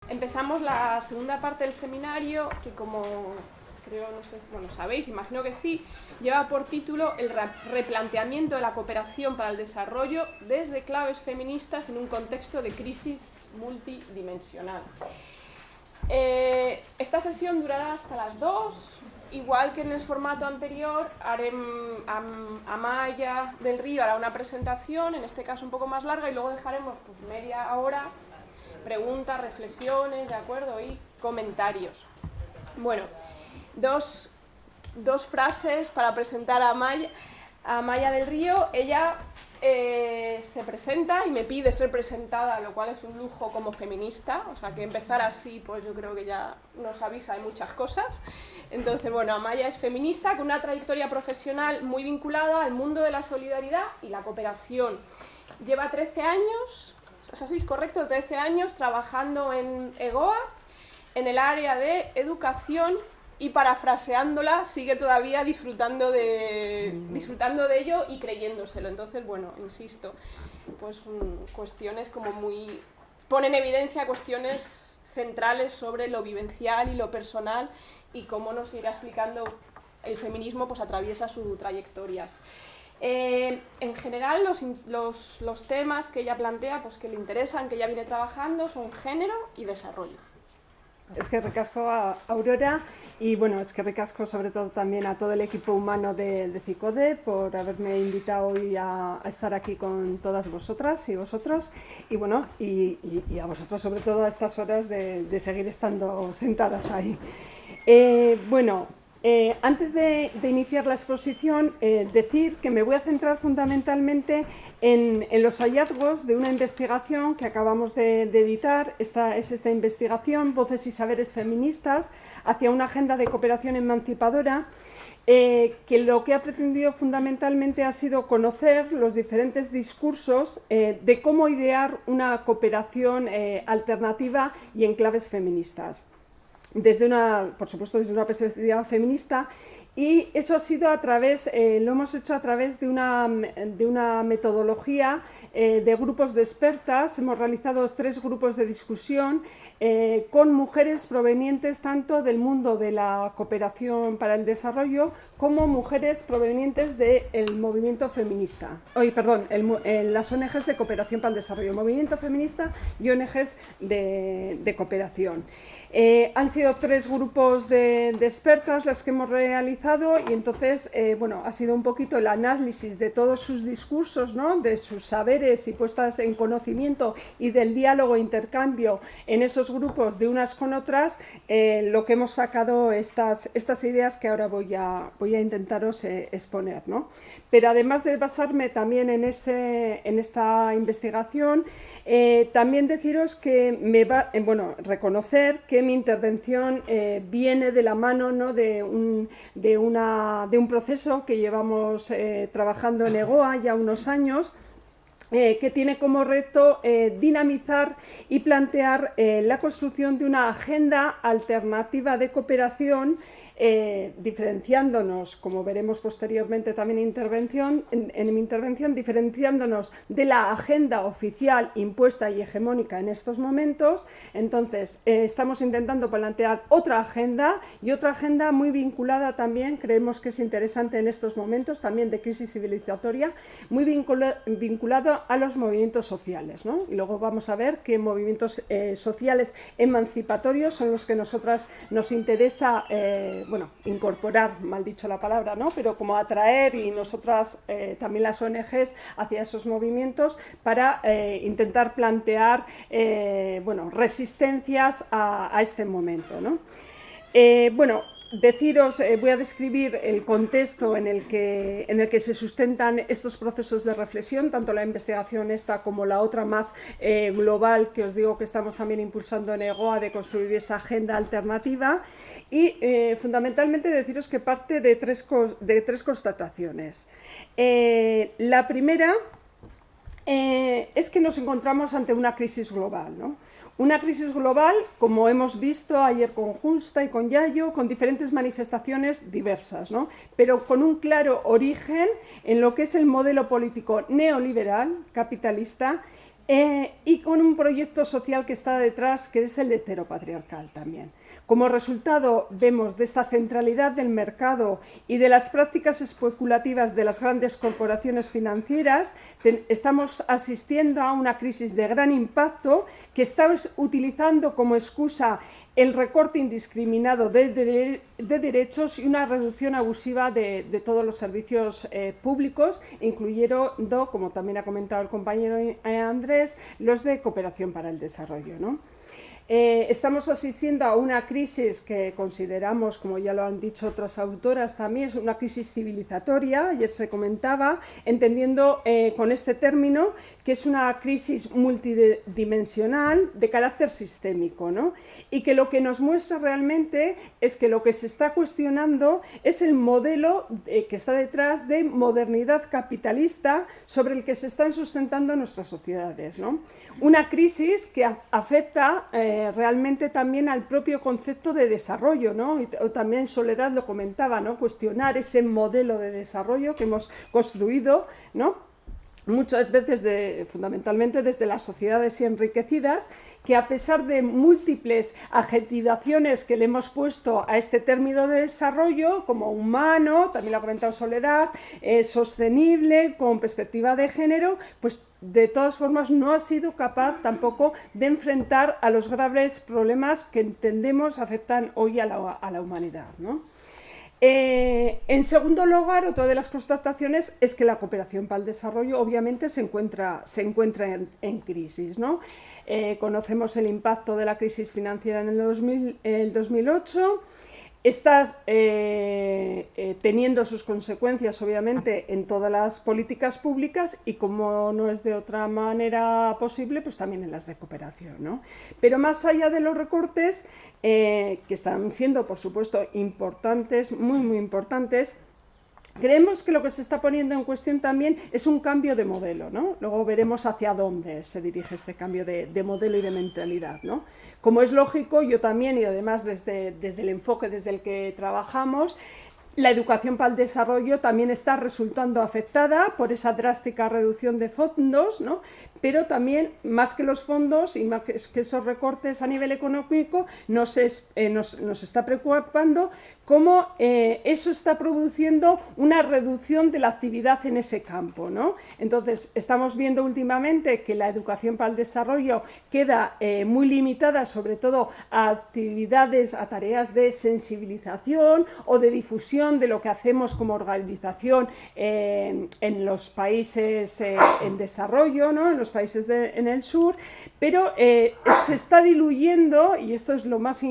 Empezamos la segunda parte del seminario, que como creo, no sé, bueno, sabéis, imagino que sí, lleva por título el replanteamiento de la cooperación para el desarrollo desde claves feministas en un contexto de crisis multidimensional. Esta sesión durará hasta las 2. Igual que en el formato anterior, Amaya del Río hará una presentación, en este caso un poco más larga, y luego dejaremos pues, media hora, preguntas, reflexiones, ¿de acuerdo? Y comentarios. Bueno, dos frases para presentar a Amaya del Río. Ella se presenta y me pide ser presentada, lo cual es un lujo como feminista, o sea que empezar así, pues yo creo que ya nos avisa de muchas cosas. Entonces, bueno, Amaya es feminista con una trayectoria profesional muy vinculada al mundo de la solidaridad y la cooperación. Lleva 13 años, ¿es así? ¿Correcto? 13 años trabajando en EGOA, en el área de educación, y parafraseándola, sigue todavía disfrutando de ello y creyéndoselo. Entonces, bueno, insisto, pues cuestiones como muy... ponen en evidencia cuestiones centrales sobre lo vivencial y lo personal y cómo nos irá explicando el feminismo, pues atraviesa sus trayectorias. En general, los temas que ella plantea, pues que le interesan, que ella viene trabajando, son género y desarrollo. Es que recasco a Aurora y bueno, es que recasco sobre todo también a todo el equipo humano de CICODE por haberme invitado hoy a estar aquí con todas vosotras y vosotros y bueno, y a vosotros sobre todo a estas horas de seguir estando sentadas ahí. Antes de iniciar la exposición, decir que me voy a centrar fundamentalmente en los hallazgos de una investigación que acabamos de editar. Esta investigación, Voces y Saberes Feministas hacia una agenda de cooperación emancipadora, que lo que ha pretendido fundamentalmente ha sido conocer los diferentes discursos de cómo idear una cooperación alternativa y en claves feministas. Por supuesto, desde una perspectiva feminista, y eso ha sido a través, lo hemos hecho a través de una metodología de grupos de expertas. Hemos realizado 3 grupos de discusión con mujeres provenientes tanto del mundo de la cooperación para el desarrollo como mujeres provenientes del movimiento feminista. Las ONGs de cooperación para el desarrollo, movimiento feminista y ONGs de cooperación. Han sido 3 grupos de expertas las que hemos realizado y entonces, ha sido un poquito el análisis de todos sus discursos, ¿no? De sus saberes y puestas en conocimiento y del diálogo e intercambio en esos grupos de unas con otras, lo que hemos sacado estas ideas que ahora voy a intentaros exponer, ¿no? Pero además de basarme también en esta investigación, también deciros que reconocer que mi intervención viene de la mano, ¿no? de un proceso que llevamos trabajando en EGOA ya unos años, que tiene como reto dinamizar y plantear la construcción de una agenda alternativa de cooperación, diferenciándonos, como veremos posteriormente también en mi intervención, diferenciándonos de la agenda oficial impuesta y hegemónica en estos momentos. Entonces, estamos intentando plantear otra agenda muy vinculada también, creemos que es interesante en estos momentos, también de crisis civilizatoria, muy vinculada a los movimientos sociales, ¿no? Y luego vamos a ver qué movimientos sociales emancipatorios son los que nosotras nos interesa incorporar, mal dicho la palabra, ¿no? Pero como atraer, y nosotras también las ONGs, hacia esos movimientos para intentar plantear resistencias a este momento, ¿no? Deciros, voy a describir el contexto en el que se sustentan estos procesos de reflexión, tanto la investigación esta como la otra más global que os digo que estamos también impulsando en EGOA, de construir esa agenda alternativa, y fundamentalmente deciros que parte de tres constataciones. La primera es que nos encontramos ante una crisis global, ¿no? Una crisis global, como hemos visto ayer con Justa y con Yayo, con diferentes manifestaciones diversas, ¿no? Pero con un claro origen en lo que es el modelo político neoliberal, capitalista, y con un proyecto social que está detrás, que es el heteropatriarcal también. Como resultado, vemos de esta centralidad del mercado y de las prácticas especulativas de las grandes corporaciones financieras, estamos asistiendo a una crisis de gran impacto que está utilizando como excusa el recorte indiscriminado de derechos y una reducción abusiva de todos los servicios públicos, incluyendo, como también ha comentado el compañero Andrés, los de cooperación para el desarrollo, ¿no? Estamos asistiendo a una crisis que consideramos, como ya lo han dicho otras autoras también, es una crisis civilizatoria, ayer se comentaba, entendiendo con este término que es una crisis multidimensional de carácter sistémico, ¿no? Y que lo que nos muestra realmente es que lo que se está cuestionando es el modelo que está detrás de modernidad capitalista sobre el que se están sustentando nuestras sociedades, ¿no? Una crisis que afecta realmente también al propio concepto de desarrollo, ¿no? O también Soledad lo comentaba, ¿no? Cuestionar ese modelo de desarrollo que hemos construido, ¿no? Muchas veces fundamentalmente desde las sociedades enriquecidas, que a pesar de múltiples adjetivaciones que le hemos puesto a este término de desarrollo, como humano, también lo ha comentado Soledad, sostenible, con perspectiva de género, pues de todas formas no ha sido capaz tampoco de enfrentar a los graves problemas que entendemos afectan hoy a la humanidad, ¿no? En segundo lugar, otra de las constataciones es que la cooperación para el desarrollo obviamente se encuentra en crisis, ¿no? Conocemos el impacto de la crisis financiera en el 2008, está teniendo sus consecuencias obviamente en todas las políticas públicas y, como no es de otra manera posible, pues también en las de cooperación, ¿no? Pero más allá de los recortes, que están siendo por supuesto importantes, muy importantes, creemos que lo que se está poniendo en cuestión también es un cambio de modelo, ¿no? Luego veremos hacia dónde se dirige este cambio de modelo y de mentalidad, ¿no? Como es lógico, yo también, y además desde el enfoque desde el que trabajamos, la educación para el desarrollo también está resultando afectada por esa drástica reducción de fondos, ¿no? Pero también, más que los fondos y más que esos recortes a nivel económico, nos está preocupando cómo eso está produciendo una reducción de la actividad en ese campo, ¿no? Entonces, estamos viendo últimamente que la educación para el desarrollo queda muy limitada, sobre todo a actividades, a tareas de sensibilización o de difusión de lo que hacemos como organización en los países en desarrollo, ¿no? En los países en el sur, pero se está diluyendo, y esto es lo más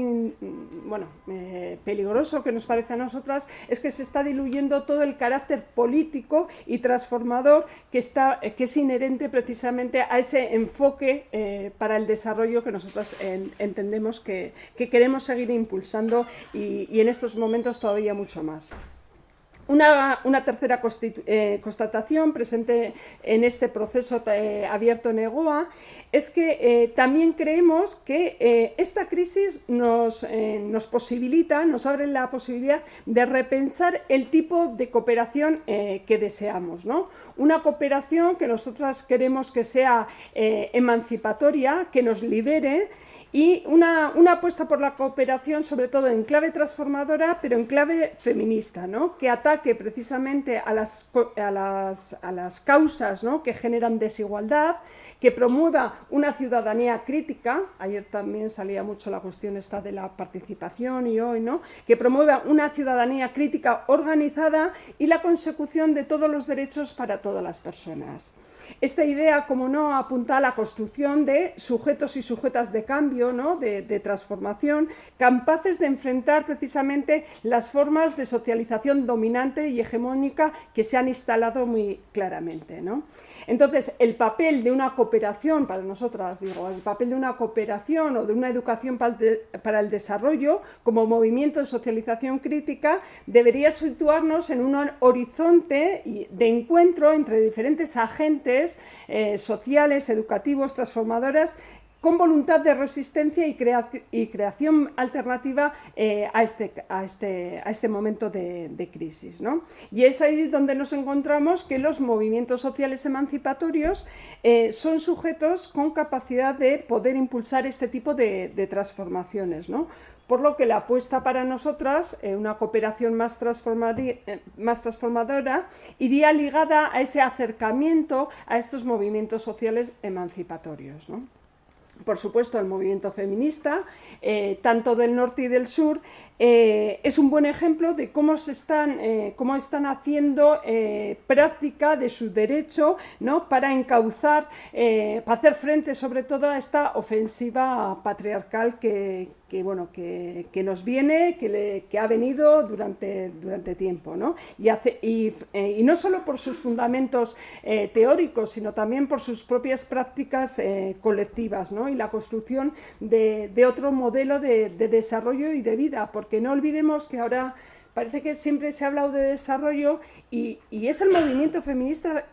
peligroso que nos parece a nosotras, es que se está diluyendo todo el carácter político y transformador que es inherente precisamente a ese enfoque para el desarrollo que nosotras entendemos que queremos seguir impulsando y en estos momentos todavía mucho más. Una tercera constatación presente en este proceso abierto en EGOA es que también creemos que esta crisis nos posibilita, nos abre la posibilidad de repensar el tipo de cooperación que deseamos, ¿no? Una cooperación que nosotras queremos que sea emancipatoria, que nos libere, y una apuesta por la cooperación, sobre todo en clave transformadora, pero en clave feminista, ¿no? Que ataque precisamente a las causas, ¿no? Que generan desigualdad, que promueva una ciudadanía crítica. Ayer también salía mucho la cuestión esta de la participación y hoy, ¿no? Que promueva una ciudadanía crítica organizada y la consecución de todos los derechos para todas las personas. Esta idea, como no, apunta a la construcción de sujetos y sujetas de cambio, ¿no? de transformación, capaces de enfrentar precisamente las formas de socialización dominante y hegemónica que se han instalado muy claramente, ¿no? Entonces, el papel de una cooperación, para nosotras, digo, el papel de una cooperación o de una educación para el desarrollo como movimiento de socialización crítica debería situarnos en un horizonte de encuentro entre diferentes agentes sociales, educativos, transformadoras, con voluntad de resistencia y creación alternativa a este momento de crisis, ¿no? Y es ahí donde nos encontramos que los movimientos sociales emancipatorios son sujetos con capacidad de poder impulsar este tipo de transformaciones, ¿no? Por lo que la apuesta para nosotras, una cooperación más transformadora, iría ligada a ese acercamiento a estos movimientos sociales emancipatorios, ¿no? Por supuesto, el movimiento feminista, tanto del norte y del sur, es un buen ejemplo de cómo están haciendo práctica de su derecho, ¿no? Para encauzar, para hacer frente sobre todo a esta ofensiva patriarcal que nos viene, que ha venido durante tiempo, ¿no? Y no solo por sus fundamentos teóricos, sino también por sus propias prácticas colectivas, ¿no? Y la construcción de otro modelo de desarrollo y de vida, porque no olvidemos que ahora parece que siempre se ha hablado de desarrollo y es el movimiento feminista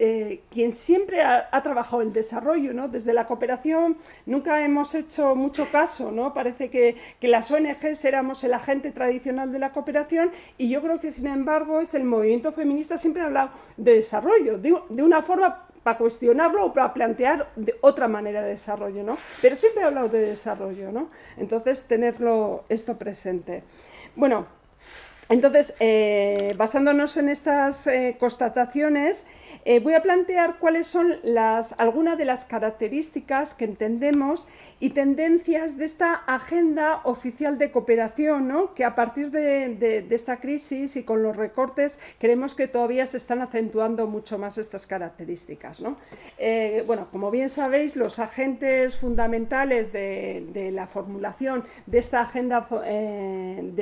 quien siempre ha trabajado el desarrollo, ¿no? Desde la cooperación nunca hemos hecho mucho caso, ¿no? Parece que las ONGs éramos el agente tradicional de la cooperación y yo creo que, sin embargo, es el movimiento feminista siempre ha hablado de desarrollo, de una forma para cuestionarlo o para plantear de otra manera de desarrollo, ¿no? Pero siempre he hablado de desarrollo, ¿no? Entonces, tenerlo esto presente. Bueno, entonces, basándonos en estas constataciones, voy a plantear cuáles son algunas de las características que entendemos y tendencias de esta agenda oficial de cooperación, ¿no? Que a partir de esta crisis y con los recortes creemos que todavía se están acentuando mucho más estas características, ¿no? Bueno, como bien sabéis, los agentes fundamentales de la formulación de esta agenda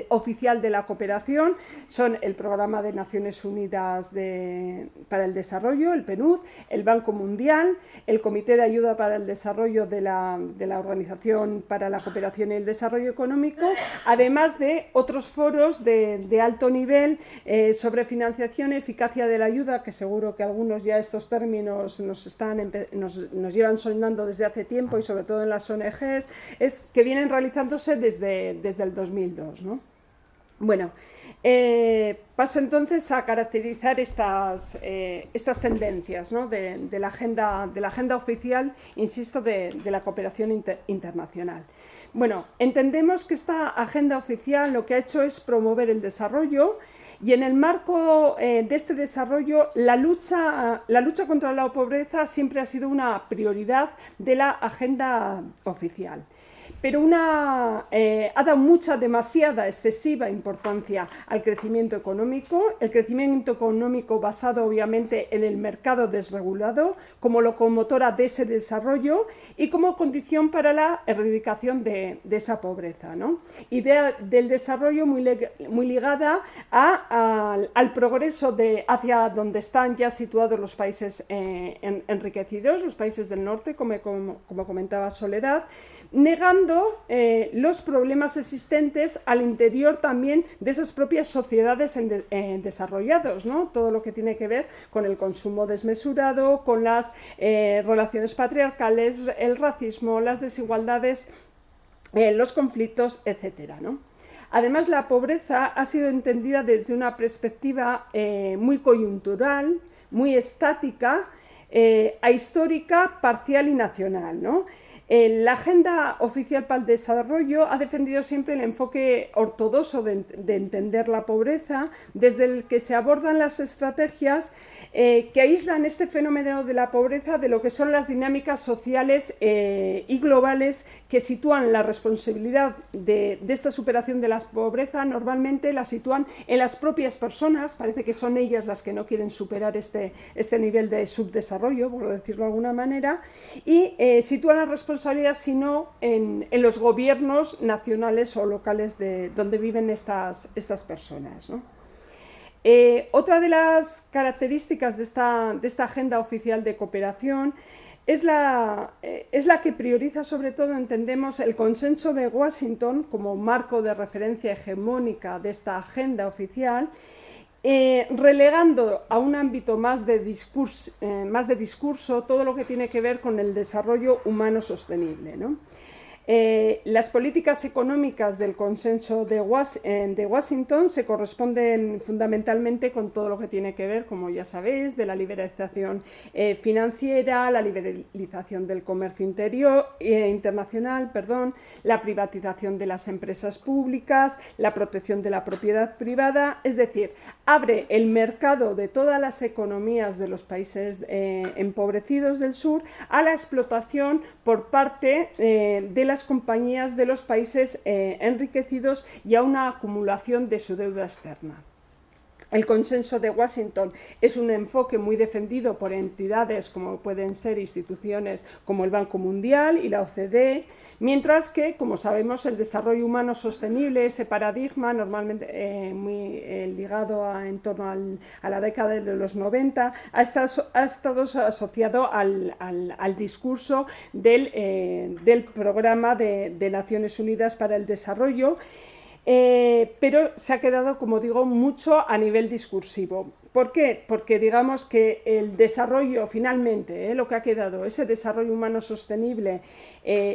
oficial de la cooperación son el Programa de Naciones Unidas para el Desarrollo, el PNUD, el Banco Mundial, el Comité de Ayuda para el Desarrollo de la Organización para la Cooperación y el Desarrollo Económico, además de otros foros de alto nivel sobre financiación y eficacia de la ayuda, que seguro que algunos ya estos términos nos llevan sonando desde hace tiempo y sobre todo en las ONGs, que vienen realizándose desde el 2002, ¿no? Bueno, paso entonces a caracterizar estas tendencias, ¿no? de la agenda oficial, insisto, de la cooperación internacional. Bueno, entendemos que esta agenda oficial lo que ha hecho es promover el desarrollo y en el marco de este desarrollo la lucha contra la pobreza siempre ha sido una prioridad de la agenda oficial. Pero ha dado demasiada, excesiva importancia al crecimiento económico, el crecimiento económico basado obviamente en el mercado desregulado como locomotora de ese desarrollo y como condición para la erradicación de esa pobreza, ¿no? Idea del desarrollo muy ligada al progreso hacia donde están ya situados los países enriquecidos, los países del norte, como comentaba Soledad, negando los problemas existentes al interior también de esas propias sociedades desarrolladas, ¿no? Todo lo que tiene que ver con el consumo desmesurado, con las relaciones patriarcales, el racismo, las desigualdades, los conflictos, etcétera, ¿no? Además, la pobreza ha sido entendida desde una perspectiva muy coyuntural, muy estática, ahistórica, parcial y nacional, ¿no? La Agenda Oficial para el Desarrollo ha defendido siempre el enfoque ortodoxo de entender la pobreza, desde el que se abordan las estrategias que aíslan este fenómeno de la pobreza de lo que son las dinámicas sociales y globales que sitúan la responsabilidad de esta superación de la pobreza, normalmente la sitúan en las propias personas, parece que son ellas las que no quieren superar este nivel de subdesarrollo, por decirlo de alguna manera, y sitúan la responsabilidad sino en los gobiernos nacionales o locales donde viven estas personas, ¿no? Otra de las características de esta agenda oficial de cooperación es la que prioriza, sobre todo, entendemos, el consenso de Washington como marco de referencia hegemónica de esta agenda oficial relegando a un ámbito más de discurso todo lo que tiene que ver con el desarrollo humano sostenible, ¿no? Las políticas económicas del consenso de Washington se corresponden fundamentalmente con todo lo que tiene que ver, como ya sabéis, de la liberalización financiera, la liberalización del comercio internacional, la privatización de las empresas públicas, la protección de la propiedad privada, es decir, abre el mercado de todas las economías de los países empobrecidos del sur a la explotación por parte de las compañías de los países enriquecidos y a una acumulación de su deuda externa. El consenso de Washington es un enfoque muy defendido por entidades como pueden ser instituciones como el Banco Mundial y la OCDE, mientras que, como sabemos, el desarrollo humano sostenible, ese paradigma normalmente muy ligado en torno a la década de los 90, ha estado asociado al discurso del Programa de Naciones Unidas para el Desarrollo, pero se ha quedado, como digo, mucho a nivel discursivo. ¿Por qué? Porque digamos que el desarrollo, finalmente, lo que ha quedado, ese desarrollo humano sostenible,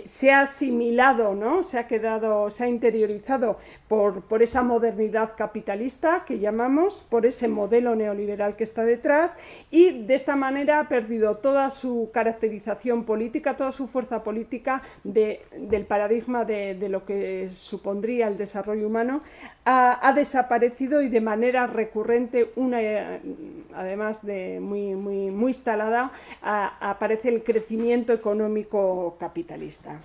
se ha asimilado, ¿no? Se ha interiorizado por esa modernidad capitalista que llamamos, por ese modelo neoliberal que está detrás, y de esta manera ha perdido toda su caracterización política, toda su fuerza política del paradigma de lo que supondría el desarrollo humano. Ha desaparecido y de manera recurrente, además de muy instalada, aparece el crecimiento económico capitalista.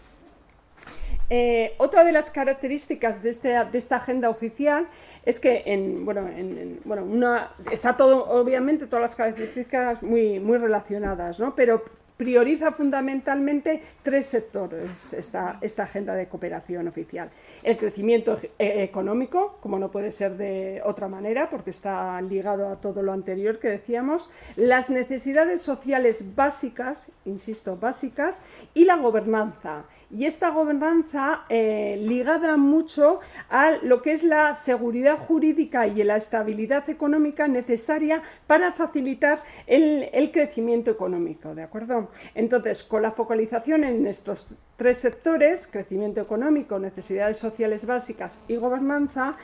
Otra de las características de esta agenda oficial es que está todo, obviamente, todas las características muy relacionadas, ¿no? Pero prioriza fundamentalmente tres sectores esta agenda de cooperación oficial. El crecimiento económico, como no puede ser de otra manera, porque está ligado a todo lo anterior que decíamos, las necesidades sociales básicas, insisto, básicas, y la gobernanza. Y esta gobernanza ligada mucho a lo que es la seguridad jurídica y la estabilidad económica necesaria para facilitar el crecimiento económico, ¿de acuerdo? Entonces, con la focalización en estos tres sectores, crecimiento económico, necesidades sociales básicas y gobernanza,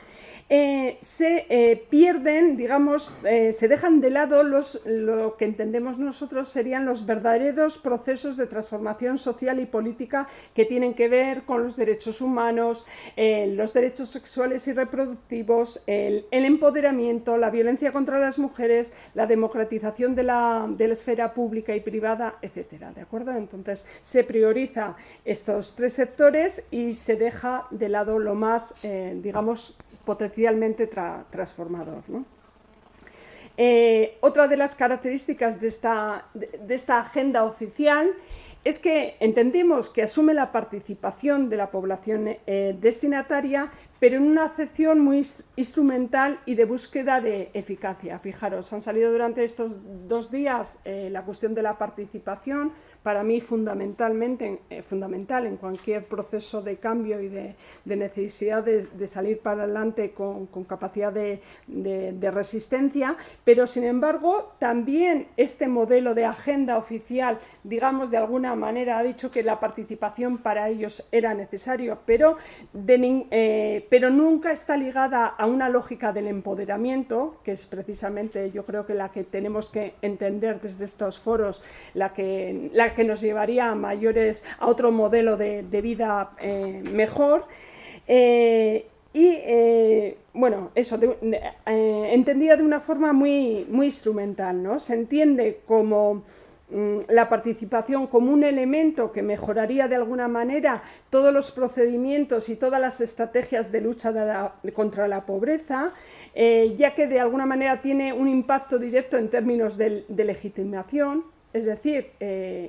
se pierden, digamos, se dejan de lado lo que entendemos nosotros serían los verdaderos procesos de transformación social y política que tienen que ver con los derechos humanos, los derechos sexuales y reproductivos, el empoderamiento, la violencia contra las mujeres, la democratización de la esfera pública y privada, etcétera, ¿de acuerdo? Entonces, se prioriza estos tres sectores y se deja de lado lo más, digamos, potencialmente transformador, ¿no? Otra de las características de esta agenda oficial es que entendemos que asume la participación de la población destinataria, pero en una acepción muy instrumental y de búsqueda de eficacia. Fijaros, han salido durante estos 2 días la cuestión de la participación, para mí fundamental en cualquier proceso de cambio y de necesidad de salir para adelante con capacidad de resistencia, pero sin embargo también este modelo de agenda oficial, digamos, de alguna manera ha dicho que la participación para ellos era necesario, pero nunca está ligada a una lógica del empoderamiento, que es precisamente, yo creo que la que tenemos que entender desde estos foros, la que nos llevaría a otro modelo de vida mejor. Bueno, eso, entendida de una forma muy instrumental, ¿no? Se entiende como la participación como un elemento que mejoraría de alguna manera todos los procedimientos y todas las estrategias de lucha contra la pobreza, ya que de alguna manera tiene un impacto directo en términos de legitimación. Es decir,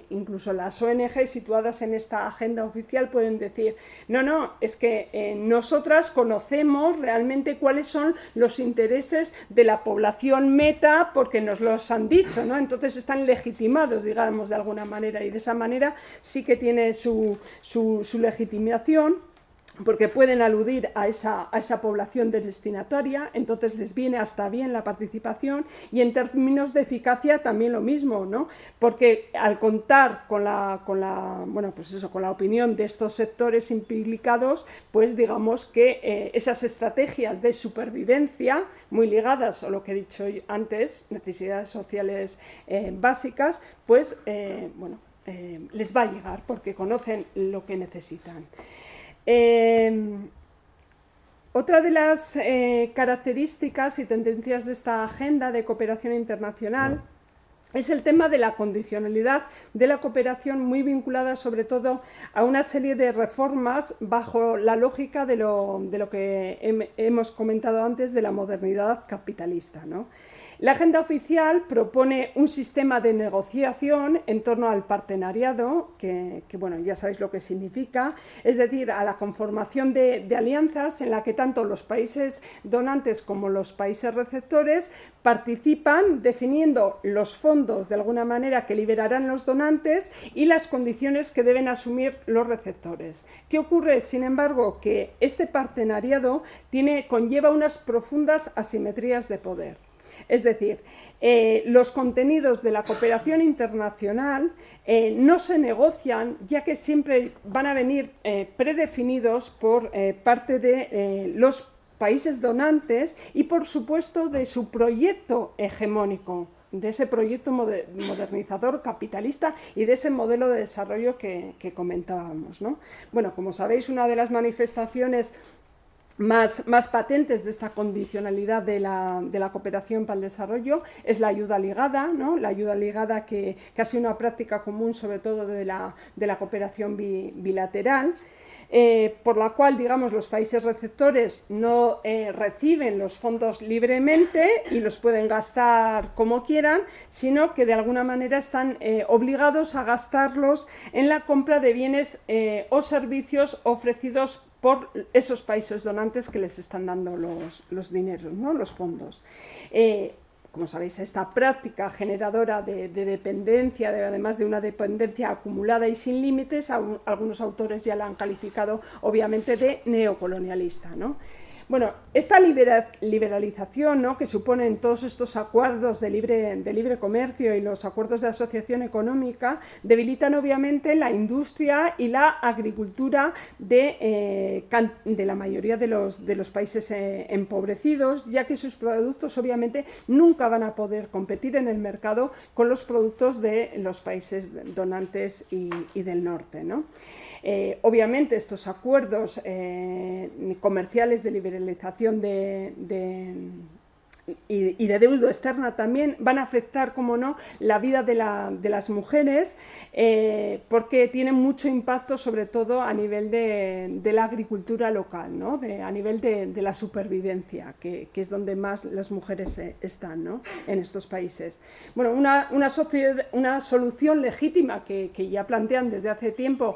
incluso las ONG situadas en esta agenda oficial pueden decir, no, es que nosotras conocemos realmente cuáles son los intereses de la población meta porque nos los han dicho, ¿no? Entonces están legitimados, digamos, de alguna manera, y de esa manera sí que tiene su legitimación. porque pueden aludir a esa población destinataria, entonces les viene hasta bien la participación, y en términos de eficacia también lo mismo, ¿no? Porque al contar con la opinión de estos sectores implicados, pues digamos que esas estrategias de supervivencia, muy ligadas a lo que he dicho antes, necesidades sociales básicas, pues les va a llegar porque conocen lo que necesitan. Otra de las características y tendencias de esta agenda de cooperación internacional es el tema de la condicionalidad de la cooperación, muy vinculada sobre todo a una serie de reformas bajo la lógica de lo que hemos comentado antes de la modernidad capitalista, ¿no? La agenda oficial propone un sistema de negociación en torno al partenariado, que ya sabéis lo que significa, es decir, a la conformación de alianzas en la que tanto los países donantes como los países receptores participan definiendo los fondos de alguna manera que liberarán los donantes y las condiciones que deben asumir los receptores. ¿Qué ocurre? Sin embargo, que este partenariado conlleva unas profundas asimetrías de poder. Es decir, los contenidos de la cooperación internacional no se negocian, ya que siempre van a venir predefinidos por parte de los países donantes y, por supuesto, de su proyecto hegemónico, de ese proyecto modernizador capitalista y de ese modelo de desarrollo que comentábamos, ¿no? Bueno, como sabéis, una de las manifestaciones más patentes de esta condicionalidad de la cooperación para el desarrollo es la ayuda ligada, ¿no? La ayuda ligada que ha sido una práctica común sobre todo de la cooperación bilateral, por la cual, digamos, los países receptores no reciben los fondos libremente y los pueden gastar como quieran, sino que de alguna manera están obligados a gastarlos en la compra de bienes o servicios ofrecidos por esos países donantes que les están dando los dineros, ¿no? Los fondos. Como sabéis, esta práctica generadora de dependencia, además de una dependencia acumulada y sin límites, algunos autores ya la han calificado obviamente de neocolonialista, ¿no? Bueno, esta liberalización, ¿no?, que suponen todos estos acuerdos de libre comercio y los acuerdos de asociación económica, debilitan obviamente la industria y la agricultura de la mayoría de los países empobrecidos, ya que sus productos obviamente nunca van a poder competir en el mercado con los productos de los países donantes y del norte, ¿no? Obviamente estos acuerdos comerciales de liberalización y de deuda externa también van a afectar, como no, la vida de las mujeres, porque tienen mucho impacto sobre todo a nivel de la agricultura local, ¿no? A nivel de la supervivencia, que es donde más las mujeres están, ¿no?, en estos países. Bueno, una solución legítima que ya plantean desde hace tiempo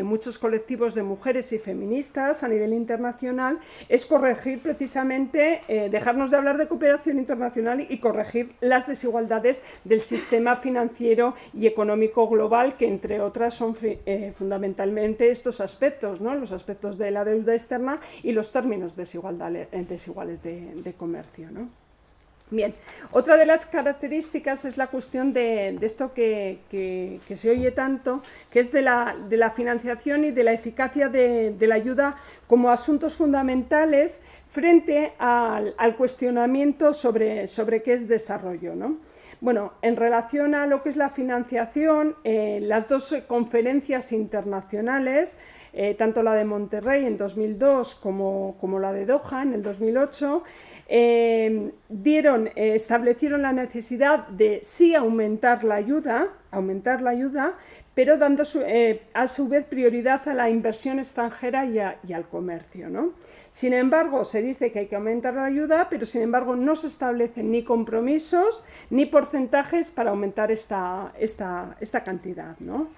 muchos colectivos de mujeres y feministas a nivel internacional es corregir precisamente, dejarnos de hablar de cooperación internacional y corregir las desigualdades del sistema financiero y económico global, que entre otras son fundamentalmente estos aspectos, ¿no?, los aspectos de la deuda externa y los términos desiguales de comercio, ¿no? Bien, otra de las características es la cuestión de esto que se oye tanto, que es de la financiación y de la eficacia de la ayuda como asuntos fundamentales frente al cuestionamiento sobre qué es desarrollo, ¿no? Bueno, en relación a lo que es la financiación, las dos conferencias internacionales, tanto la de Monterrey en 2002 como la de Doha en el 2008, establecieron la necesidad de sí aumentar la ayuda, pero dando a su vez prioridad a la inversión extranjera y al comercio, ¿no? Sin embargo, se dice que hay que aumentar la ayuda, pero sin embargo no se establecen ni compromisos ni porcentajes para aumentar esta cantidad, ¿no?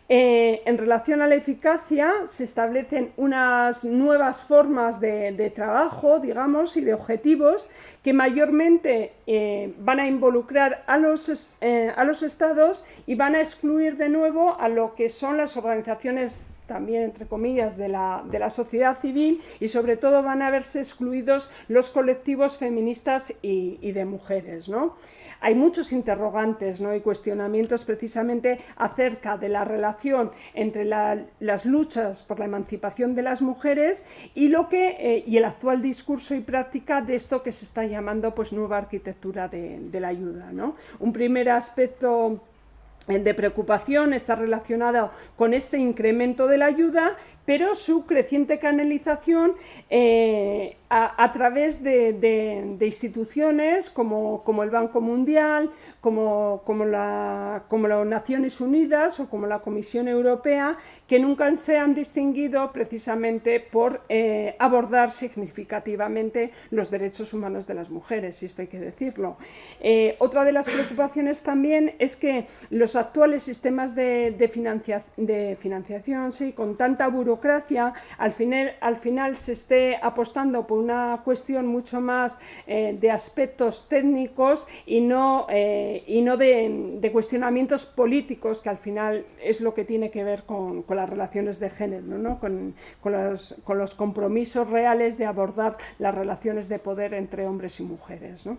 En relación a la eficacia, se establecen unas nuevas formas de trabajo, digamos, y de objetivos que mayormente van a involucrar a los estados y van a excluir de nuevo a lo que son las organizaciones también, entre comillas, de la sociedad civil, y sobre todo van a verse excluidos los colectivos feministas y de mujeres, ¿no? Hay muchos interrogantes, ¿no? Y cuestionamientos precisamente acerca de la relación entre las luchas por la emancipación de las mujeres y el actual discurso y práctica de esto que se está llamando pues nueva arquitectura de la ayuda, ¿no? Un primer aspecto de preocupación está relacionado con este incremento de la ayuda, pero su creciente canalización a través de instituciones como el Banco Mundial, como las Naciones Unidas o como la Comisión Europea, que nunca se han distinguido precisamente por abordar significativamente los derechos humanos de las mujeres, y esto hay que decirlo. Otra de las preocupaciones también es que los actuales sistemas de financiación, sí, con tanta burocracia, al final se esté apostando por una cuestión mucho más de aspectos técnicos y no de cuestionamientos políticos, que al final es lo que tiene que ver con las relaciones de género, ¿no? con los compromisos reales de abordar las relaciones de poder entre hombres y mujeres, ¿no?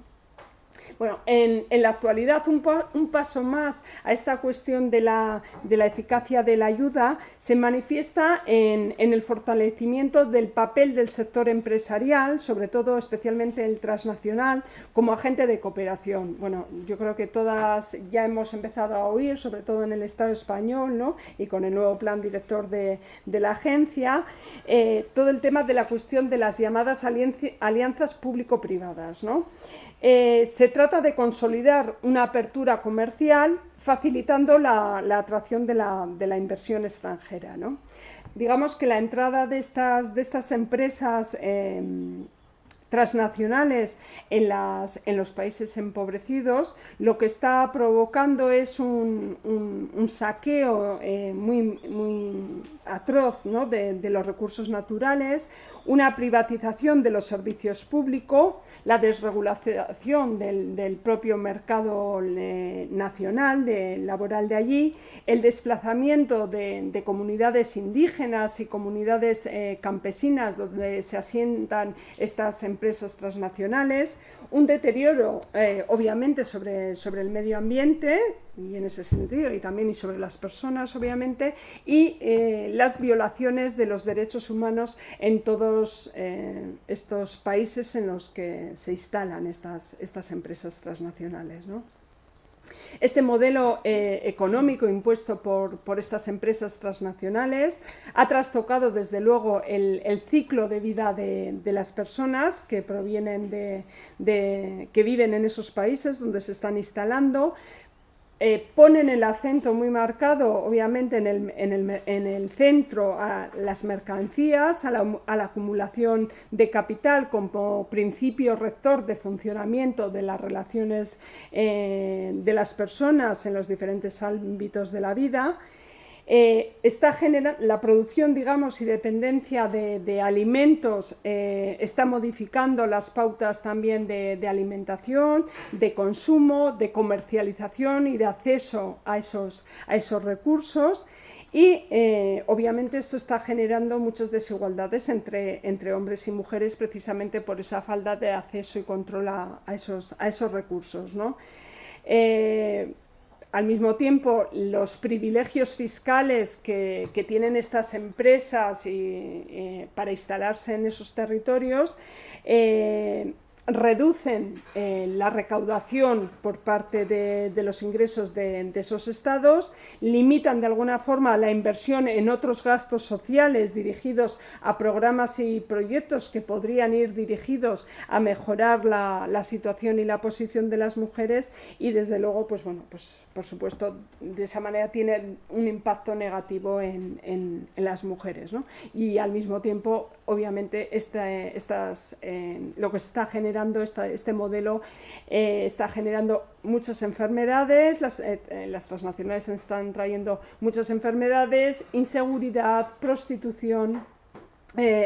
Bueno, en la actualidad un paso más a esta cuestión de la eficacia de la ayuda se manifiesta en el fortalecimiento del papel del sector empresarial, sobre todo especialmente el transnacional, como agente de cooperación. Bueno, yo creo que todas ya hemos empezado a oír, sobre todo en el Estado español, ¿no? Y con el nuevo plan director de la agencia, todo el tema de la cuestión de las llamadas alianzas público-privadas, ¿no? Se trata de consolidar una apertura comercial facilitando la atracción de la inversión extranjera, ¿no? Digamos que la entrada de estas empresas transnacionales en los países empobrecidos lo que está provocando es un saqueo muy atroz, ¿no? de los recursos naturales, una privatización de los servicios públicos, la desregulación del propio mercado nacional, laboral de allí, el desplazamiento de comunidades indígenas y comunidades campesinas donde se asientan estas empresas transnacionales, un deterioro obviamente sobre el medio ambiente, y en ese sentido, y también sobre las personas, obviamente, y las violaciones de los derechos humanos en todos estos países en los que se instalan estas empresas transnacionales, ¿no? Este modelo económico impuesto por estas empresas transnacionales ha trastocado desde luego el ciclo de vida de las personas que provienen que viven en esos países donde se están instalando. Ponen el acento muy marcado, obviamente, en el centro a las mercancías, a la acumulación de capital como principio rector de funcionamiento de las relaciones de las personas en los diferentes ámbitos de la vida. Está generando la producción, digamos, y dependencia de alimentos, está modificando las pautas también de alimentación, de consumo, de comercialización y de acceso a esos recursos. Y obviamente esto está generando muchas desigualdades entre hombres y mujeres, precisamente por esa falta de acceso y control a esos recursos, ¿no? Al mismo tiempo, los privilegios fiscales que tienen estas empresas para instalarse en esos territorios reducen la recaudación por parte de los ingresos de esos estados, limitan de alguna forma la inversión en otros gastos sociales dirigidos a programas y proyectos que podrían ir dirigidos a mejorar la situación y la posición de las mujeres, y desde luego, pues bueno, pues por supuesto, de esa manera tiene un impacto negativo en las mujeres, ¿no? Y al mismo tiempo, obviamente, lo que se está generando este modelo está generando muchas enfermedades, las transnacionales están trayendo muchas enfermedades, inseguridad, prostitución,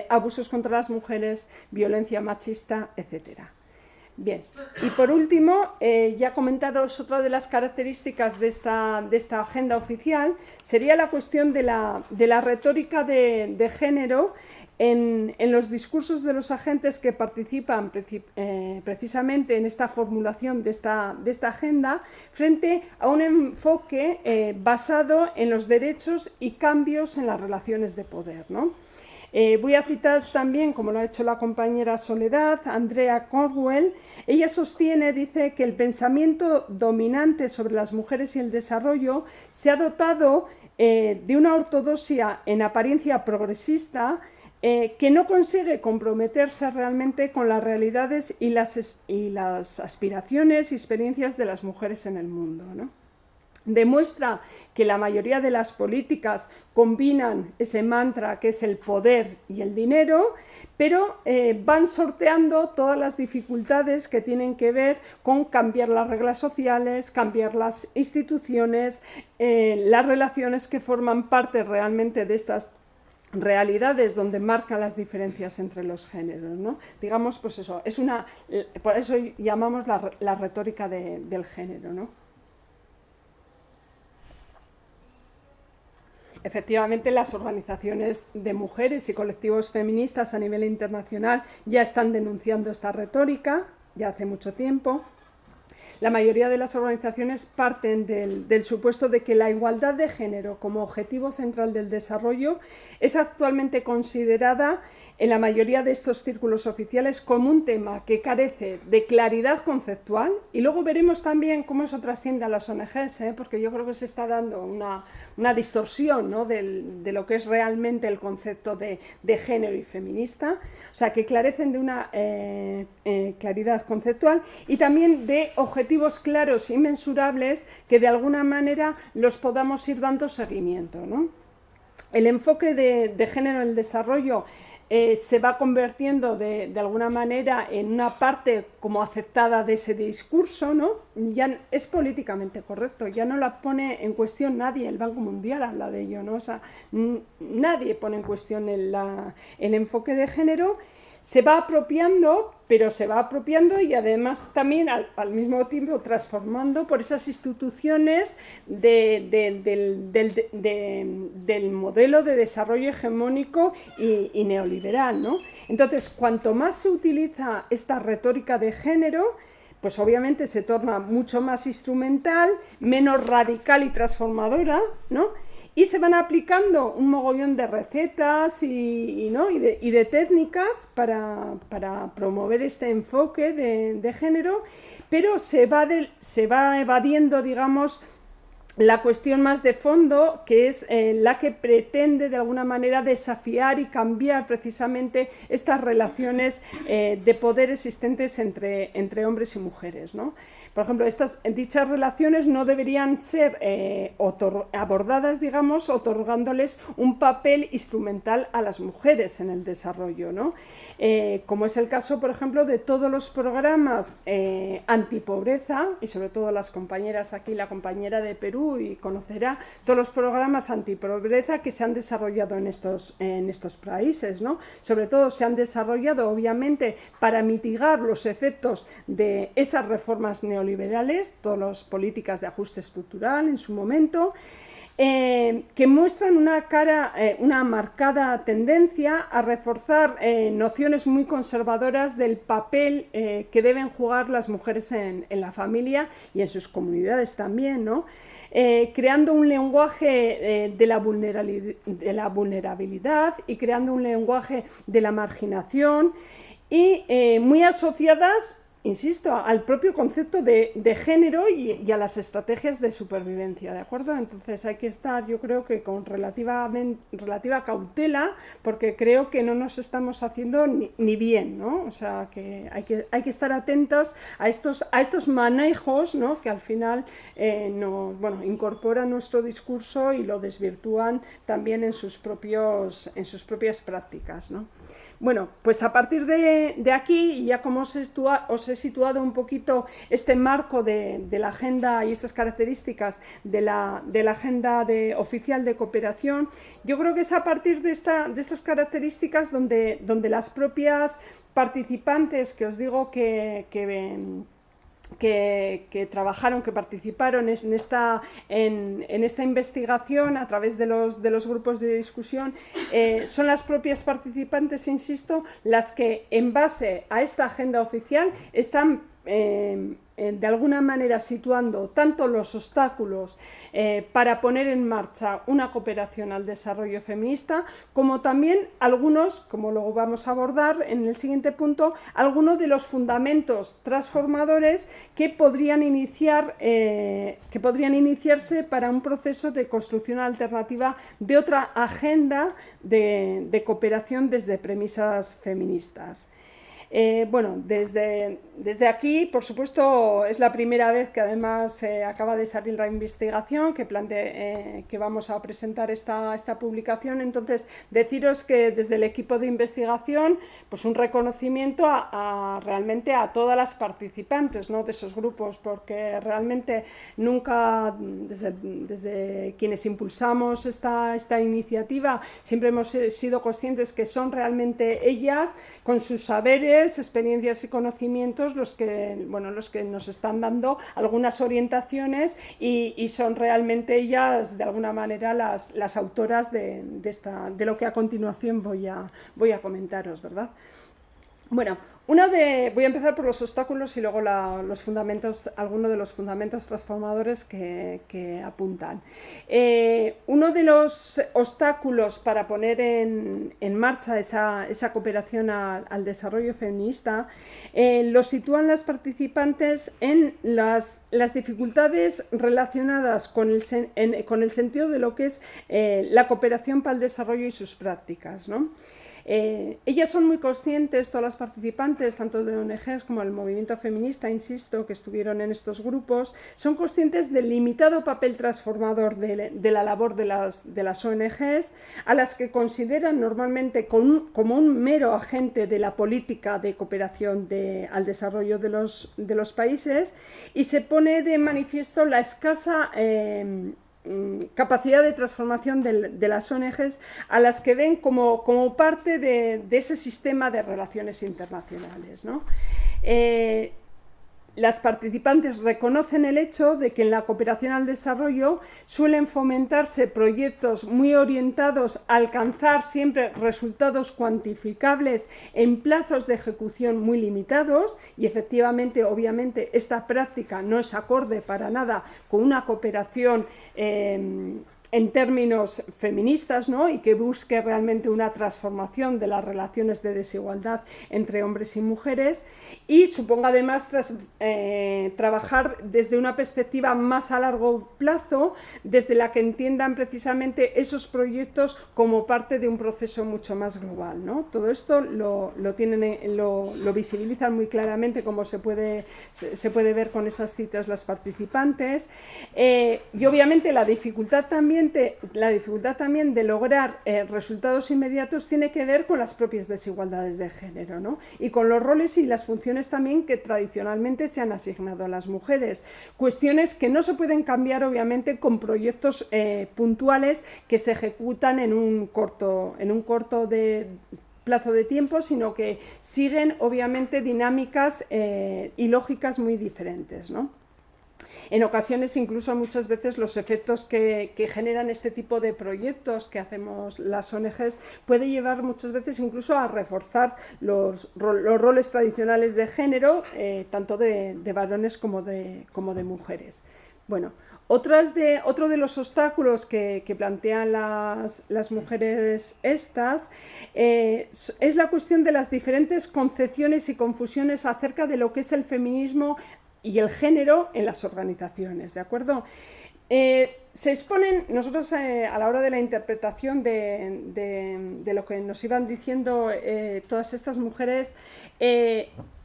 abusos contra las mujeres, violencia machista, etcétera. Bien, y por último, ya comentaros otra de las características de esta agenda oficial, sería la cuestión de la retórica de género en los discursos de los agentes que participan precisamente en esta formulación de esta agenda, frente a un enfoque basado en los derechos y cambios en las relaciones de poder, ¿no? Voy a citar también, como lo ha hecho la compañera Soledad, Andrea Cornwell. Ella sostiene, dice, que el pensamiento dominante sobre las mujeres y el desarrollo se ha dotado de una ortodoxia en apariencia progresista que no consigue comprometerse realmente con las realidades y las aspiraciones y experiencias de las mujeres en el mundo, ¿no? Demuestra que la mayoría de las políticas combinan ese mantra que es el poder y el dinero, pero van sorteando todas las dificultades que tienen que ver con cambiar las reglas sociales, cambiar las instituciones, las relaciones que forman parte realmente de estas realidades donde marcan las diferencias entre los géneros, ¿no? Digamos, pues eso, por eso llamamos la retórica del género, ¿no? Efectivamente, las organizaciones de mujeres y colectivos feministas a nivel internacional ya están denunciando esta retórica, ya hace mucho tiempo. La mayoría de las organizaciones parten del supuesto de que la igualdad de género como objetivo central del desarrollo es actualmente considerada en la mayoría de estos círculos oficiales como un tema que carece de claridad conceptual, y luego veremos también cómo eso trasciende a las ONGs, porque yo creo que se está dando una distorsión, ¿no?, de lo que es realmente el concepto de género y feminista, o sea, que carecen de una claridad conceptual y también de objetivos claros y mensurables que de alguna manera los podamos ir dando seguimiento, ¿no? El enfoque de género en el desarrollo se va convirtiendo de alguna manera en una parte como aceptada de ese discurso, ¿no? Ya es políticamente correcto, ya no la pone en cuestión nadie, el Banco Mundial habla de ello, ¿no? O sea, nadie pone en cuestión el enfoque de género. Se va apropiando, pero se va apropiando y además también al mismo tiempo transformando por esas instituciones del modelo de desarrollo hegemónico y neoliberal, ¿no? Entonces, cuanto más se utiliza esta retórica de género, pues obviamente se torna mucho más instrumental, menos radical y transformadora, ¿no? Y se van aplicando un mogollón de recetas y de técnicas para promover este enfoque de género, pero se va evadiendo, digamos, la cuestión más de fondo, que es la que pretende de alguna manera desafiar y cambiar precisamente estas relaciones de poder existentes entre hombres y mujeres, ¿no? Por ejemplo, dichas relaciones no deberían ser abordadas, digamos, otorgándoles un papel instrumental a las mujeres en el desarrollo, ¿no? Como es el caso, por ejemplo, de todos los programas antipobreza, y sobre todo las compañeras aquí, la compañera de Perú, y conocerá todos los programas antipobreza que se han desarrollado en estos países, ¿no? Sobre todo se han desarrollado, obviamente, para mitigar los efectos de esas reformas neoliberales, todas las políticas de ajuste estructural en su momento, que muestran una marcada tendencia a reforzar nociones muy conservadoras del papel que deben jugar las mujeres en la familia y en sus comunidades también, ¿no? Creando un lenguaje de la vulnerabilidad y creando un lenguaje de la marginación y muy asociadas, insisto, al propio concepto de género y a las estrategias de supervivencia, ¿de acuerdo? Entonces hay que estar, yo creo que con relativa cautela, porque creo que no nos estamos haciendo ni bien, ¿no? O sea, que hay que estar atentos a estos manejos, ¿no?, que al final incorporan nuestro discurso y lo desvirtúan también en sus propias prácticas, ¿no? Bueno, pues a partir de aquí, ya como os he situado un poquito este marco de la agenda y estas características de la agenda oficial de cooperación, yo creo que es a partir de estas características donde las propias participantes que os digo que trabajaron, que participaron en esta investigación a través de los grupos de discusión, son las propias participantes, insisto, las que en base a esta agenda oficial están de alguna manera situando tanto los obstáculos para poner en marcha una cooperación al desarrollo feminista, como también algunos, como luego vamos a abordar en el siguiente punto, algunos de los fundamentos transformadores que podrían iniciarse para un proceso de construcción alternativa de otra agenda de cooperación desde premisas feministas. Bueno, desde aquí, por supuesto, es la primera vez que además acaba de salir la investigación, que vamos a presentar esta publicación. Entonces, deciros que desde el equipo de investigación, pues un reconocimiento realmente a todas las participantes, ¿no?, de esos grupos, porque realmente nunca, desde quienes impulsamos esta iniciativa, siempre hemos sido conscientes que son realmente ellas, con sus saberes, experiencias y conocimientos, los que nos están dando algunas orientaciones y son realmente ellas, de alguna manera, las autoras de lo que a continuación voy a comentaros, ¿verdad? Bueno, voy a empezar por los obstáculos y luego algunos de los fundamentos transformadores que apuntan. Uno de los obstáculos para poner en marcha esa cooperación al desarrollo feminista lo sitúan las participantes en las dificultades relacionadas con el sentido de lo que es la cooperación para el desarrollo y sus prácticas, ¿no? Ellas son muy conscientes, todas las participantes, tanto de ONGs como del movimiento feminista, insisto, que estuvieron en estos grupos, son conscientes del limitado papel transformador de la labor de las ONGs, a las que consideran normalmente como un mero agente de la política de cooperación al desarrollo de los países, y se pone de manifiesto la escasa capacidad de transformación de las ONGs, a las que ven como parte de ese sistema de relaciones internacionales, ¿no? Las participantes reconocen el hecho de que en la cooperación al desarrollo suelen fomentarse proyectos muy orientados a alcanzar siempre resultados cuantificables en plazos de ejecución muy limitados, y efectivamente, obviamente, esta práctica no es acorde para nada con una cooperación en términos feministas, ¿no?, y que busque realmente una transformación de las relaciones de desigualdad entre hombres y mujeres, y suponga además trabajar desde una perspectiva más a largo plazo, desde la que entiendan precisamente esos proyectos como parte de un proceso mucho más global, ¿no? Todo esto lo visibilizan muy claramente, como se puede ver con esas citas las participantes, y obviamente la dificultad también de lograr resultados inmediatos tiene que ver con las propias desigualdades de género, ¿no?, y con los roles y las funciones también que tradicionalmente se han asignado a las mujeres. Cuestiones que no se pueden cambiar, obviamente, con proyectos puntuales que se ejecutan en un corto plazo de tiempo, sino que siguen, obviamente, dinámicas y lógicas muy diferentes, ¿no? En ocasiones, incluso muchas veces, los efectos que generan este tipo de proyectos que hacemos las ONGs puede llevar muchas veces incluso a reforzar los roles tradicionales de género, tanto de varones como de mujeres. Bueno, otro de los obstáculos que plantean las mujeres estas es la cuestión de las diferentes concepciones y confusiones acerca de lo que es el feminismo y el género en las organizaciones, ¿de acuerdo? Se exponen, nosotros a la hora de la interpretación de lo que nos iban diciendo todas estas mujeres,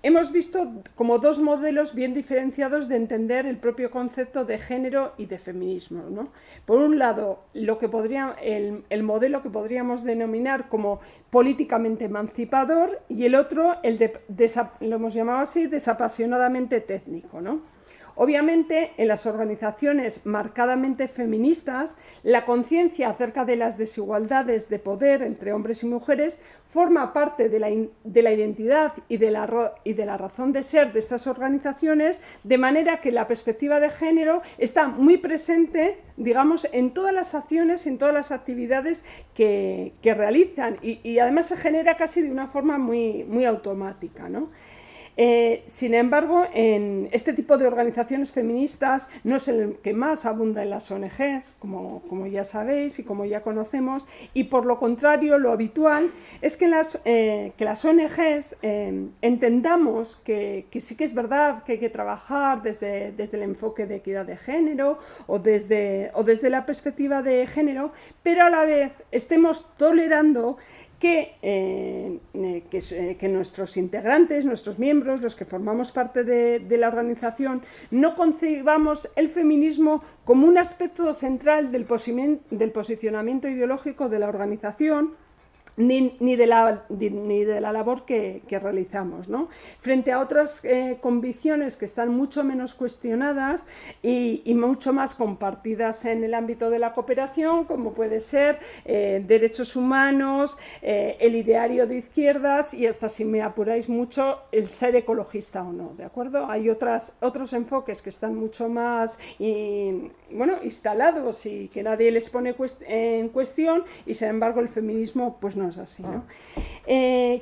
hemos visto como dos modelos bien diferenciados de entender el propio concepto de género y de feminismo, ¿no? Por un lado, el modelo que podríamos denominar como políticamente emancipador, y el otro, lo hemos llamado así, desapasionadamente técnico, ¿no? Obviamente, en las organizaciones marcadamente feministas, la conciencia acerca de las desigualdades de poder entre hombres y mujeres forma parte de la identidad y de la razón de ser de estas organizaciones, de manera que la perspectiva de género está muy presente, digamos, en todas las acciones, en todas las actividades que realizan, y además se genera casi de una forma muy automática, ¿no? Sin embargo, en este tipo de organizaciones feministas no es el que más abunda en las ONGs, como ya sabéis y como ya conocemos, y por lo contrario, lo habitual es que las ONGs entendamos que sí que es verdad que hay que trabajar desde el enfoque de equidad de género o desde la perspectiva de género, pero a la vez estemos tolerando que nuestros integrantes, nuestros miembros, los que formamos parte de la organización, no concebamos el feminismo como un aspecto central del posicionamiento ideológico de la organización, ni de la labor que realizamos, ¿no? Frente a otras convicciones que están mucho menos cuestionadas y mucho más compartidas en el ámbito de la cooperación, como puede ser derechos humanos, el ideario de izquierdas y hasta, si me apuráis mucho, el ser ecologista o no, ¿de acuerdo? Hay otros enfoques que están mucho más instalados y que nadie les pone en cuestión, y sin embargo el feminismo pues no es así, ¿no?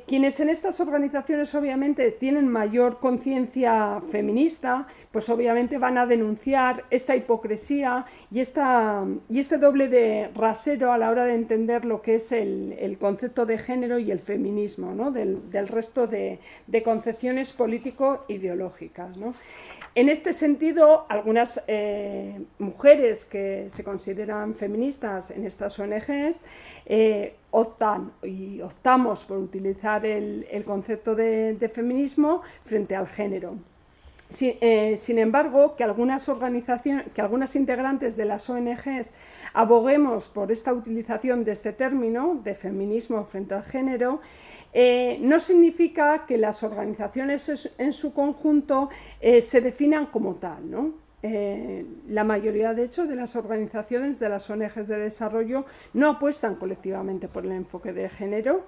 Quienes en estas organizaciones obviamente tienen mayor conciencia feminista, pues obviamente van a denunciar esta hipocresía y este doble de rasero a la hora de entender lo que es el concepto de género y el feminismo, ¿no? del resto de concepciones político-ideológicas, ¿no? En este sentido, algunas mujeres que se consideran feministas en estas ONGs optamos por utilizar el concepto de feminismo frente al género. Sin embargo, que algunas integrantes de las ONGs aboguemos por esta utilización de este término de feminismo frente al género, no significa que las organizaciones en su conjunto se definan como tal, ¿no? La mayoría, de hecho, de las organizaciones, de las ONGs de desarrollo, no apuestan colectivamente por el enfoque de género.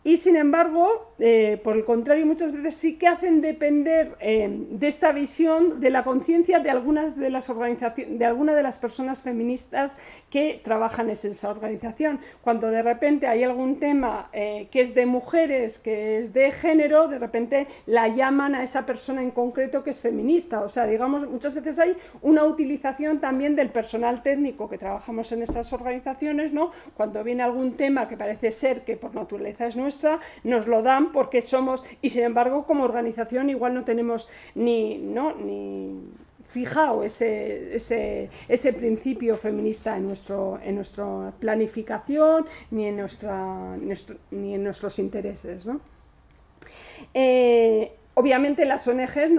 Y sin embargo, por el contrario, muchas veces sí que hacen depender de esta visión de la conciencia de algunas de las organizaciones, de algunas de las personas feministas que trabajan en esa organización. Cuando de repente hay algún tema que es de mujeres, que es de género, de repente la llaman a esa persona en concreto que es feminista. O sea, digamos, muchas veces hay una utilización también del personal técnico que trabajamos en estas organizaciones, ¿no? Cuando viene algún tema que parece ser que por naturaleza es nuestra, nos lo dan porque somos, y sin embargo como organización igual no tenemos ni fijado ese principio feminista en nuestra planificación ni en nuestros intereses, ¿no? Obviamente en las ONGs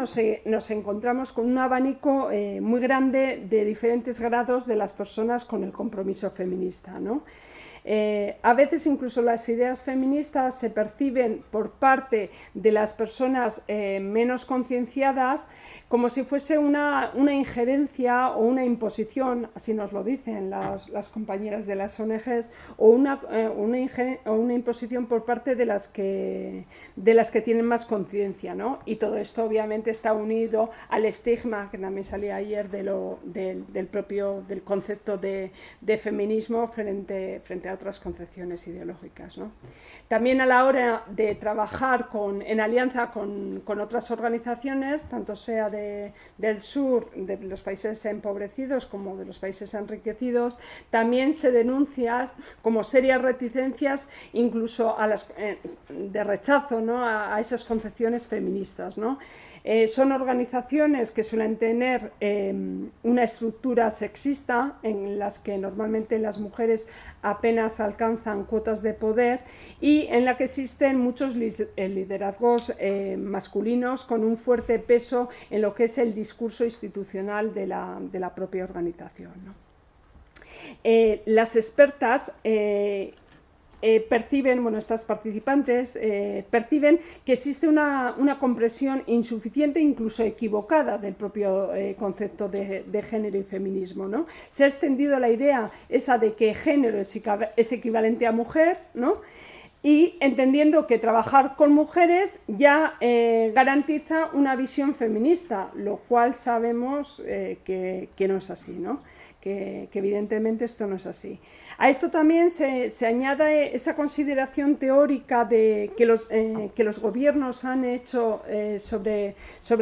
nos encontramos con un abanico muy grande de diferentes grados de las personas con el compromiso feminista, ¿no? A veces incluso las ideas feministas se perciben por parte de las personas menos concienciadas como si fuese una injerencia o una imposición, así nos lo dicen las compañeras de las ONGs, o una imposición por parte de las que tienen más conciencia, ¿no? Y todo esto obviamente está unido al estigma, que también salía ayer, del concepto de feminismo frente a otras concepciones ideológicas, ¿no? También a la hora de trabajar en alianza con otras organizaciones, tanto sea del sur, de los países empobrecidos como de los países enriquecidos, también se denuncia como serias reticencias, incluso de rechazo, ¿no? a esas concepciones feministas, ¿no? Son organizaciones que suelen tener una estructura sexista en las que normalmente las mujeres apenas alcanzan cuotas de poder y en la que existen muchos liderazgos masculinos con un fuerte peso en lo que es el discurso institucional de la propia organización, ¿no? Las expertas perciben, bueno, estas participantes perciben que existe una comprensión insuficiente, incluso equivocada, del propio concepto de género y feminismo, ¿no? Se ha extendido la idea esa de que género es equivalente a mujer, ¿no? Y entendiendo que trabajar con mujeres ya garantiza una visión feminista, lo cual sabemos que no es así, ¿no? Que evidentemente esto no es así. A esto también se añade esa consideración teórica que los gobiernos han hecho sobre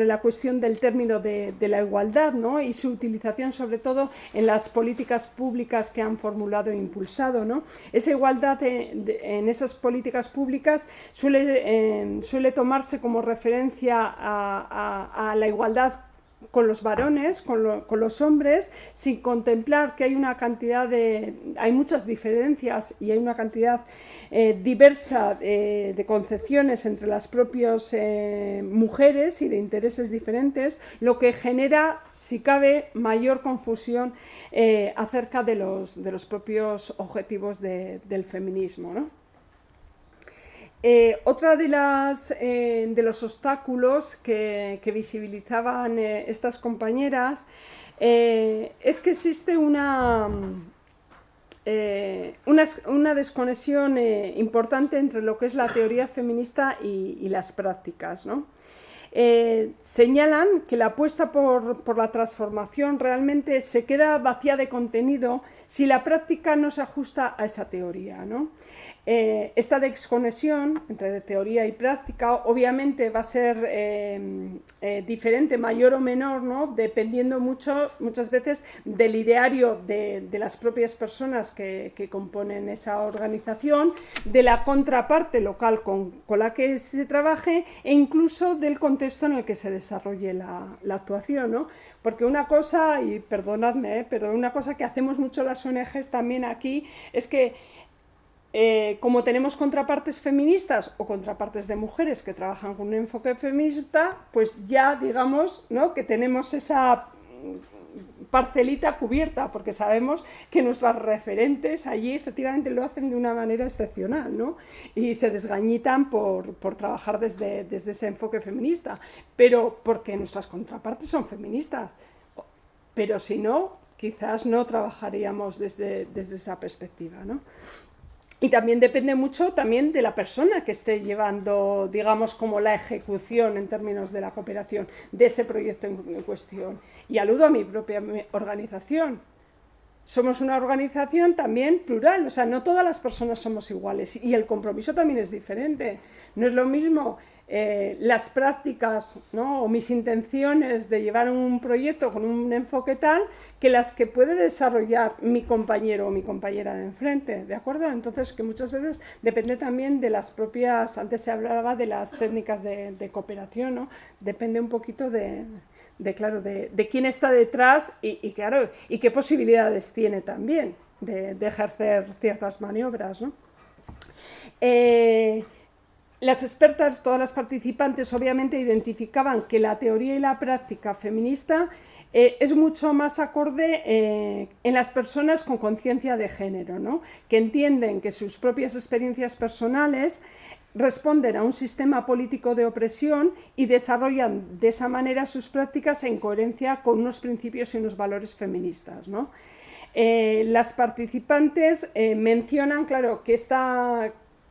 la cuestión del término de la igualdad, ¿no? Y su utilización sobre todo en las políticas públicas que han formulado e impulsado, ¿no? Esa igualdad en esas políticas públicas suele tomarse como referencia a la igualdad con los varones, con los hombres, sin contemplar que hay hay muchas diferencias y hay una cantidad diversa de concepciones entre las propias mujeres y de intereses diferentes, lo que genera, si cabe, mayor confusión acerca de los propios objetivos del feminismo, ¿no? Otra de los obstáculos que visibilizaban estas compañeras es que existe una desconexión importante entre lo que es la teoría feminista y las prácticas, ¿no? Señalan que la apuesta por la transformación realmente se queda vacía de contenido si la práctica no se ajusta a esa teoría, ¿no? Esta desconexión entre teoría y práctica obviamente va a ser diferente, mayor o menor, ¿no? Dependiendo muchas veces del ideario de las propias personas que componen esa organización, de la contraparte local con la que se trabaje e incluso del contexto en el que se desarrolle la actuación, ¿no? Porque una cosa, y perdonadme, pero una cosa que hacemos mucho las ONGs también aquí es que como tenemos contrapartes feministas o contrapartes de mujeres que trabajan con un enfoque feminista, pues ya digamos, ¿no?, que tenemos esa parcelita cubierta, porque sabemos que nuestras referentes allí efectivamente lo hacen de una manera excepcional, ¿no? Y se desgañitan por trabajar desde ese enfoque feminista, pero porque nuestras contrapartes son feministas. Pero si no, quizás no trabajaríamos desde esa perspectiva, ¿no? Y también depende mucho también de la persona que esté llevando, digamos, como la ejecución en términos de la cooperación de ese proyecto en cuestión. Y aludo a mi propia organización. Somos una organización también plural, o sea, no todas las personas somos iguales y el compromiso también es diferente. No es lo mismo las prácticas, ¿no?, o mis intenciones de llevar un proyecto con un enfoque tal que las que puede desarrollar mi compañero o mi compañera de enfrente, ¿de acuerdo? Entonces, que muchas veces depende también de las propias, antes se hablaba de las técnicas de cooperación, ¿no? Depende un poquito de quién está detrás y claro, y qué posibilidades tiene también de ejercer ciertas maniobras, ¿no? Las expertas, todas las participantes, obviamente identificaban que la teoría y la práctica feminista es mucho más acorde en las personas con conciencia de género, ¿no?, que entienden que sus propias experiencias personales responden a un sistema político de opresión y desarrollan de esa manera sus prácticas en coherencia con unos principios y unos valores feministas, ¿no? Las participantes mencionan, claro, que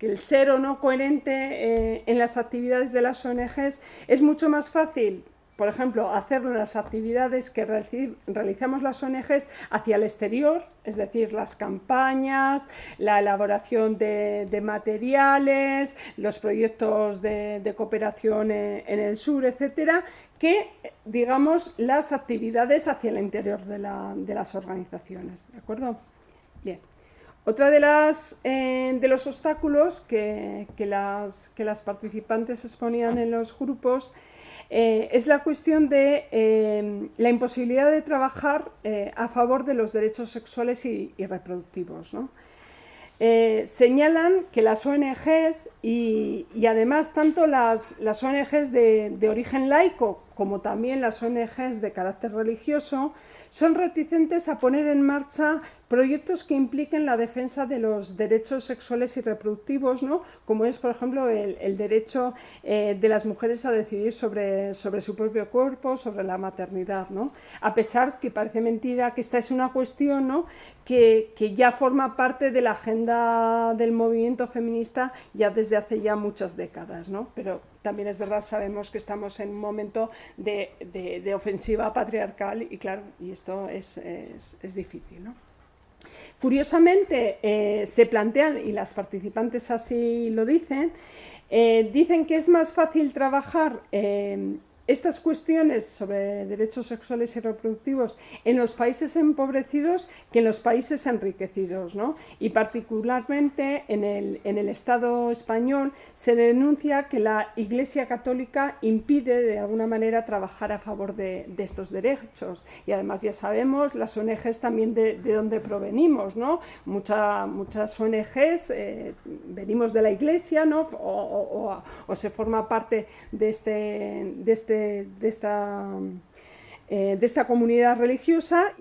el ser o no coherente en las actividades de las ONGs es mucho más fácil, por ejemplo, hacerlo en las actividades que realizamos las ONGs hacia el exterior, es decir, las campañas, la elaboración de materiales, los proyectos de cooperación en el sur, etcétera, que, digamos, las actividades hacia el interior de las organizaciones, ¿de acuerdo? Bien. Otra de los obstáculos que las participantes exponían en los grupos es la cuestión de la imposibilidad de trabajar a favor de los derechos sexuales y reproductivos, ¿no? Señalan que las ONGs y además tanto las ONGs de origen laico como también las ONGs de carácter religioso, son reticentes a poner en marcha proyectos que impliquen la defensa de los derechos sexuales y reproductivos, ¿no? Como es, por ejemplo, el derecho de las mujeres a decidir sobre su propio cuerpo, sobre la maternidad, ¿no? A pesar que parece mentira que esta es una cuestión, ¿no?, que ya forma parte de la agenda del movimiento feminista ya desde hace ya muchas décadas, ¿no? Pero también es verdad, sabemos que estamos en un momento de ofensiva patriarcal y claro, y esto es difícil, ¿no? Curiosamente, se plantean, y las participantes así lo dicen, dicen que es más fácil trabajar estas cuestiones sobre derechos sexuales y reproductivos en los países empobrecidos que en los países enriquecidos, ¿no? Y particularmente en el Estado español se denuncia que la Iglesia Católica impide de alguna manera trabajar a favor de estos derechos. Y además ya sabemos las ONGs también de dónde provenimos, ¿no? Muchas ONGs venimos de la Iglesia, ¿no? O se forma parte de esta comunidad religiosa.